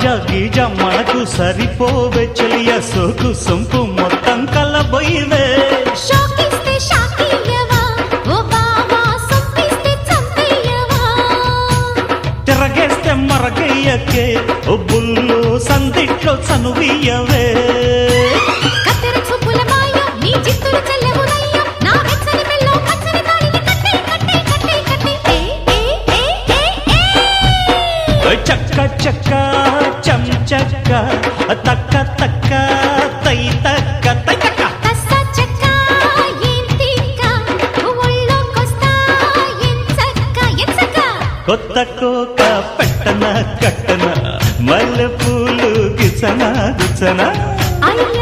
తాజా గీజా మనకు సరిపోవే చెలియ సోకు సొంపు మొత్తం కలబోయివే షాకిస్తే షాకియవా ఓ బావా సొంపిస్తే చంపేయవా తిరగేస్తే మరగయ్యకే ఓ బుల్లు సందిట్లో చనువియవే కత్తెర చూపుల మాయ నీ జిత్తులు చెల్లెమునయ్య నా వెచ్చని మెల్లో పచ్చని తాళిని కట్టే కట్టే కట్టే కట్టే ఏ చక్క చక్క చం చక్క తక్క తక్క తై తక్క తై తక్క కస్స చెక్క ఏంటిక్క ఒళ్ళోకొస్తా ఎంచక్క కొత్త కోక పెట్టన కట్టన మల్లె పూలు గిచన గిచన అయ్య